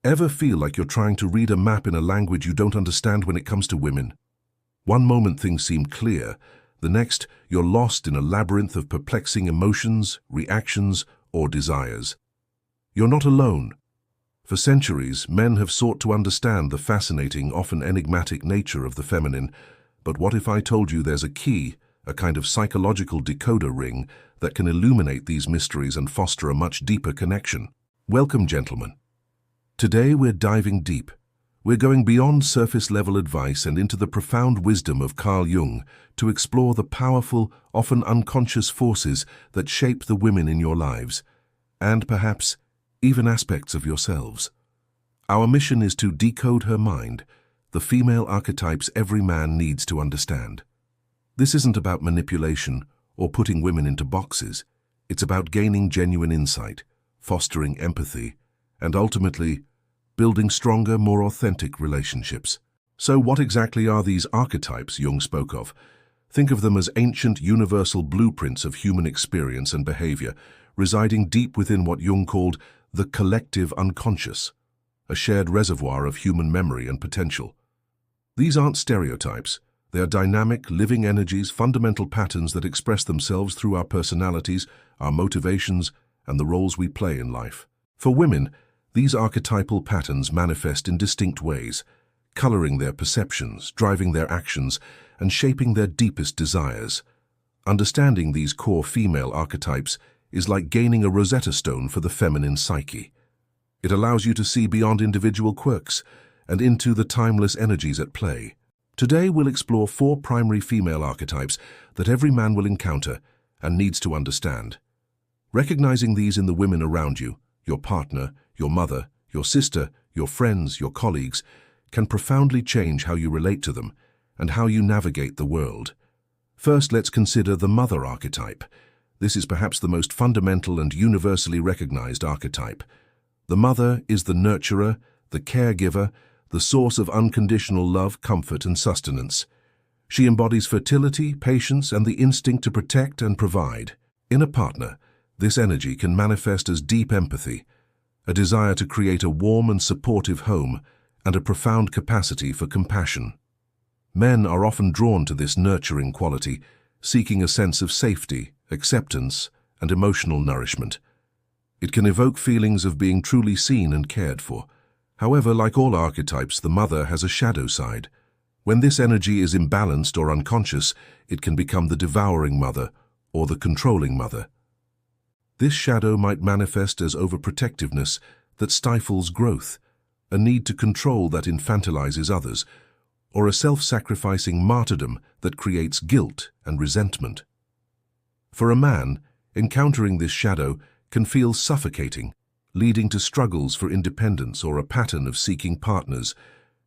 Ever feel like you're trying to read a map in a language you don't understand when it comes to women? One moment things seem clear, the next you're lost in a labyrinth of perplexing emotions, reactions, or desires. You're not alone. For centuries, men have sought to understand the fascinating, often enigmatic nature of the feminine. But what if I told you there's a key, a kind of psychological decoder ring that can illuminate these mysteries and foster a much deeper connection? Welcome, gentlemen. Today we're diving deep. We're going beyond surface-level advice and into the profound wisdom of Carl Jung to explore the powerful, often unconscious forces that shape the women in your lives, and perhaps even aspects of yourselves. Our mission is to decode her mind, the female archetypes every man needs to understand. This isn't about manipulation or putting women into boxes. It's about gaining genuine insight, fostering empathy, and ultimately, building stronger, more authentic relationships. So what exactly are these archetypes Jung spoke of? Think of them as ancient, universal blueprints of human experience and behavior, residing deep within what Jung called the collective unconscious, a shared reservoir of human memory and potential. These aren't stereotypes. They are dynamic, living energies, fundamental patterns that express themselves through our personalities, our motivations, and the roles we play in life. For women, these archetypal patterns manifest in distinct ways, coloring their perceptions, driving their actions, and shaping their deepest desires. Understanding these core female archetypes is like gaining a Rosetta Stone for the feminine psyche. It allows you to see beyond individual quirks and into the timeless energies at play. Today we'll explore 4 primary female archetypes that every man will encounter and needs to understand. Recognizing these in the women around you, your partner, your mother, your sister, your friends, your colleagues, can profoundly change how you relate to them and how you navigate the world. First, let's consider the mother archetype. This is perhaps the most fundamental and universally recognized archetype. The mother is the nurturer, the caregiver, the source of unconditional love, comfort, and sustenance. She embodies fertility, patience, and the instinct to protect and provide. In a partner, this energy can manifest as deep empathy, a desire to create a warm and supportive home, and a profound capacity for compassion. Men are often drawn to this nurturing quality, seeking a sense of safety, acceptance, and emotional nourishment. It can evoke feelings of being truly seen and cared for. However, like all archetypes, the mother has a shadow side. When this energy is imbalanced or unconscious, it can become the devouring mother or the controlling mother. This shadow might manifest as overprotectiveness that stifles growth, a need to control that infantilizes others, or a self-sacrificing martyrdom that creates guilt and resentment. For a man, encountering this shadow can feel suffocating, leading to struggles for independence or a pattern of seeking partners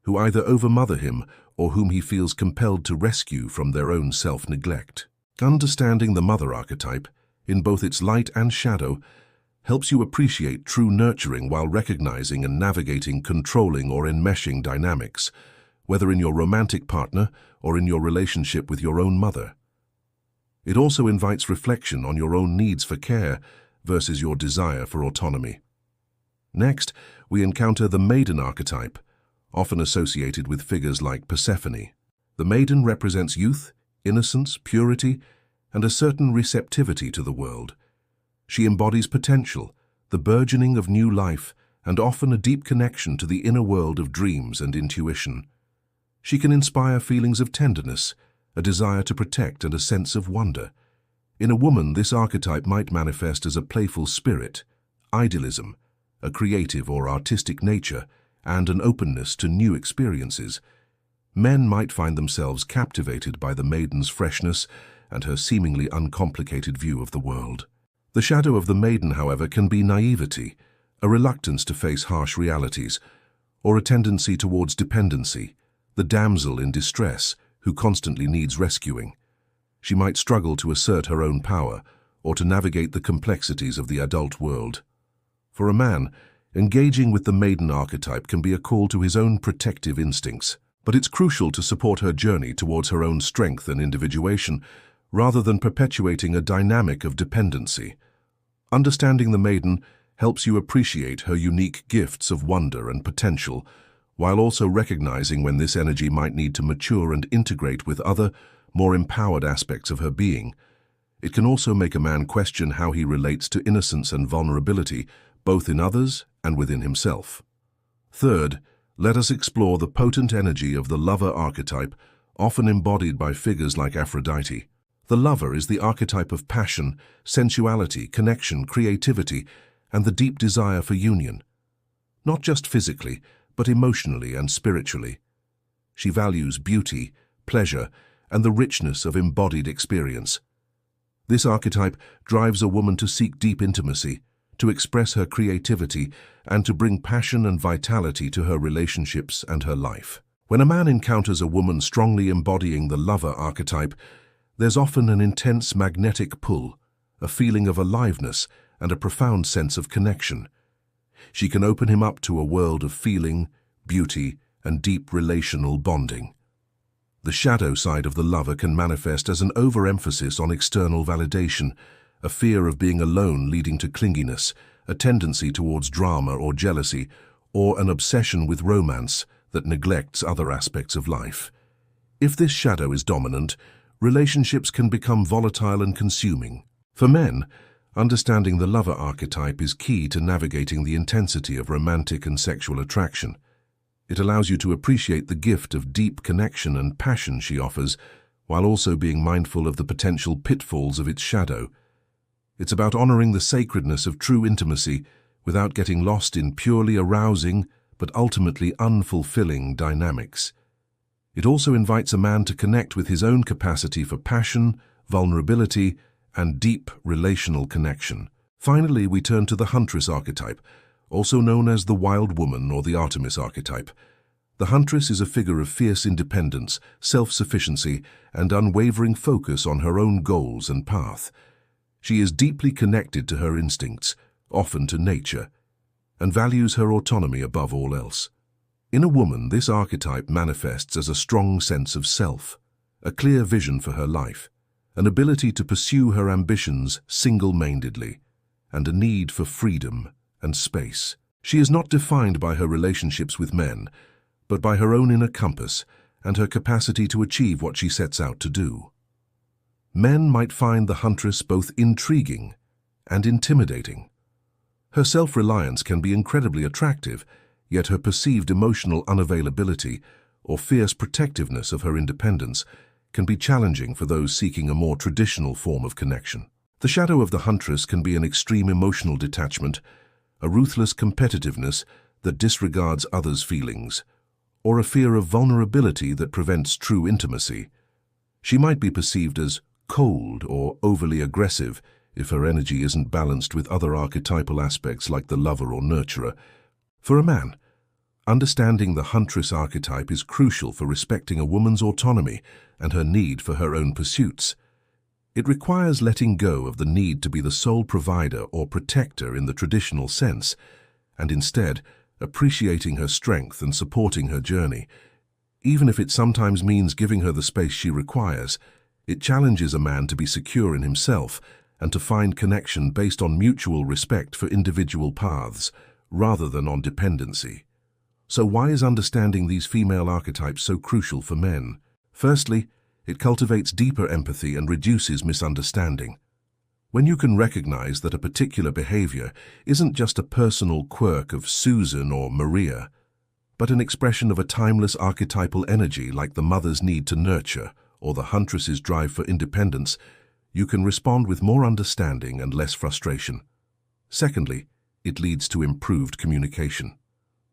who either overmother him or whom he feels compelled to rescue from their own self-neglect. Understanding the mother archetype, in both its light and shadow, helps you appreciate true nurturing while recognizing and navigating controlling or enmeshing dynamics, whether in your romantic partner or in your relationship with your own mother. It also invites reflection on your own needs for care versus your desire for autonomy. Next, we encounter the maiden archetype, often associated with figures like Persephone. The maiden represents youth, innocence, purity, and a certain receptivity to the world. She embodies potential, the burgeoning of new life, and often a deep connection to the inner world of dreams and intuition. She can inspire feelings of tenderness, a desire to protect, and a sense of wonder. In a woman, this archetype might manifest as a playful spirit, idealism, a creative or artistic nature, and an openness to new experiences. Men might find themselves captivated by the maiden's freshness and her seemingly uncomplicated view of the world. The shadow of the maiden, however, can be naivety, a reluctance to face harsh realities, or a tendency towards dependency, the damsel in distress who constantly needs rescuing. She might struggle to assert her own power or to navigate the complexities of the adult world. For a man, engaging with the maiden archetype can be a call to his own protective instincts, but it's crucial to support her journey towards her own strength and individuation, rather than perpetuating a dynamic of dependency. Understanding the maiden helps you appreciate her unique gifts of wonder and potential, while also recognizing when this energy might need to mature and integrate with other, more empowered aspects of her being. It can also make a man question how he relates to innocence and vulnerability, both in others and within himself. Third, let us explore the potent energy of the lover archetype, often embodied by figures like Aphrodite. The lover is the archetype of passion, sensuality, connection, creativity, and the deep desire for union. Not just physically, but emotionally and spiritually. She values beauty, pleasure, and the richness of embodied experience. This archetype drives a woman to seek deep intimacy, to express her creativity, and to bring passion and vitality to her relationships and her life. When a man encounters a woman strongly embodying the lover archetype, there's often an intense magnetic pull, a feeling of aliveness, and a profound sense of connection. She can open him up to a world of feeling, beauty, and deep relational bonding. The shadow side of the lover can manifest as an overemphasis on external validation, a fear of being alone leading to clinginess, a tendency towards drama or jealousy, or an obsession with romance that neglects other aspects of life. If this shadow is dominant, relationships can become volatile and consuming. For men, understanding the lover archetype is key to navigating the intensity of romantic and sexual attraction. It allows you to appreciate the gift of deep connection and passion she offers, while also being mindful of the potential pitfalls of its shadow. It's about honoring the sacredness of true intimacy without getting lost in purely arousing but ultimately unfulfilling dynamics. It also invites a man to connect with his own capacity for passion, vulnerability, and deep relational connection. Finally, we turn to the huntress archetype, also known as the wild woman or the Artemis archetype. The huntress is a figure of fierce independence, self-sufficiency, and unwavering focus on her own goals and path. She is deeply connected to her instincts, often to nature, and values her autonomy above all else. In a woman, this archetype manifests as a strong sense of self, a clear vision for her life, an ability to pursue her ambitions single-mindedly, and a need for freedom and space. She is not defined by her relationships with men, but by her own inner compass and her capacity to achieve what she sets out to do. Men might find the huntress both intriguing and intimidating. Her self-reliance can be incredibly attractive, yet her perceived emotional unavailability or fierce protectiveness of her independence can be challenging for those seeking a more traditional form of connection. The shadow of the huntress can be an extreme emotional detachment, a ruthless competitiveness that disregards others' feelings, or a fear of vulnerability that prevents true intimacy. She might be perceived as cold or overly aggressive if her energy isn't balanced with other archetypal aspects like the lover or nurturer. For a man, understanding the huntress archetype is crucial for respecting a woman's autonomy and her need for her own pursuits. It requires letting go of the need to be the sole provider or protector in the traditional sense, and instead appreciating her strength and supporting her journey. Even if it sometimes means giving her the space she requires, it challenges a man to be secure in himself and to find connection based on mutual respect for individual paths, rather than on dependency. So why is understanding these female archetypes so crucial for men? Firstly, it cultivates deeper empathy and reduces misunderstanding. When you can recognize that a particular behavior isn't just a personal quirk of Susan or Maria, but an expression of a timeless archetypal energy like the mother's need to nurture or the huntress's drive for independence, you can respond with more understanding and less frustration. Secondly, it leads to improved communication.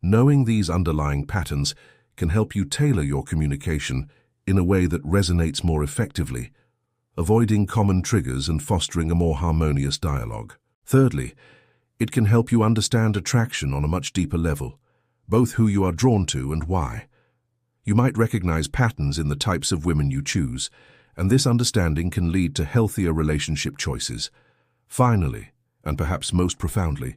Knowing these underlying patterns can help you tailor your communication in a way that resonates more effectively, avoiding common triggers and fostering a more harmonious dialogue. Thirdly, it can help you understand attraction on a much deeper level, both who you are drawn to and why. You might recognize patterns in the types of women you choose, and this understanding can lead to healthier relationship choices. Finally, and perhaps most profoundly,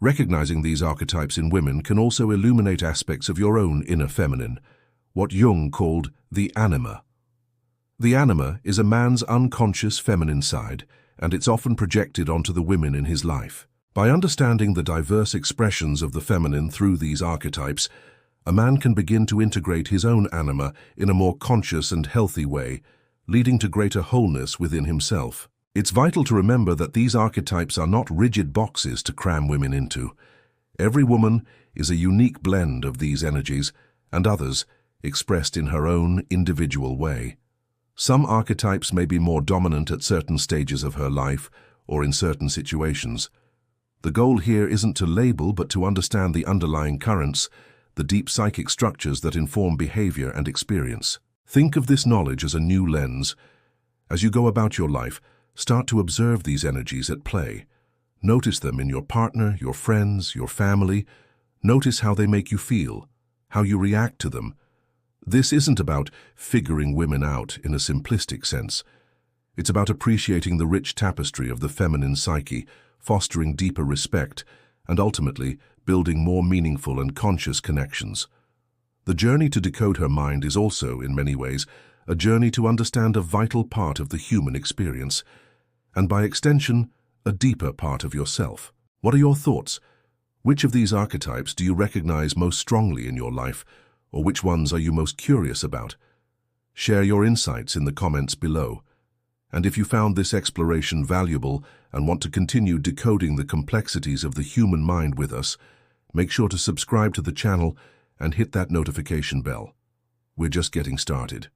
recognizing these archetypes in women can also illuminate aspects of your own inner feminine, what Jung called the anima. The anima is a man's unconscious feminine side, and it's often projected onto the women in his life. By understanding the diverse expressions of the feminine through these archetypes, a man can begin to integrate his own anima in a more conscious and healthy way, leading to greater wholeness within himself. It's vital to remember that these archetypes are not rigid boxes to cram women into. Every woman is a unique blend of these energies, and others expressed in her own individual way. Some archetypes may be more dominant at certain stages of her life or in certain situations. The goal here isn't to label but to understand the underlying currents, the deep psychic structures that inform behavior and experience. Think of this knowledge as a new lens. As you go about your life, start to observe these energies at play. Notice them in your partner, your friends, your family. Notice how they make you feel, how you react to them. This isn't about figuring women out in a simplistic sense. It's about appreciating the rich tapestry of the feminine psyche, fostering deeper respect, and ultimately building more meaningful and conscious connections. The journey to decode her mind is also, in many ways, a journey to understand a vital part of the human experience, and by extension, a deeper part of yourself. What are your thoughts? Which of these archetypes do you recognize most strongly in your life, or which ones are you most curious about? Share your insights in the comments below. And if you found this exploration valuable and want to continue decoding the complexities of the human mind with us, make sure to subscribe to the channel and hit that notification bell. We're just getting started.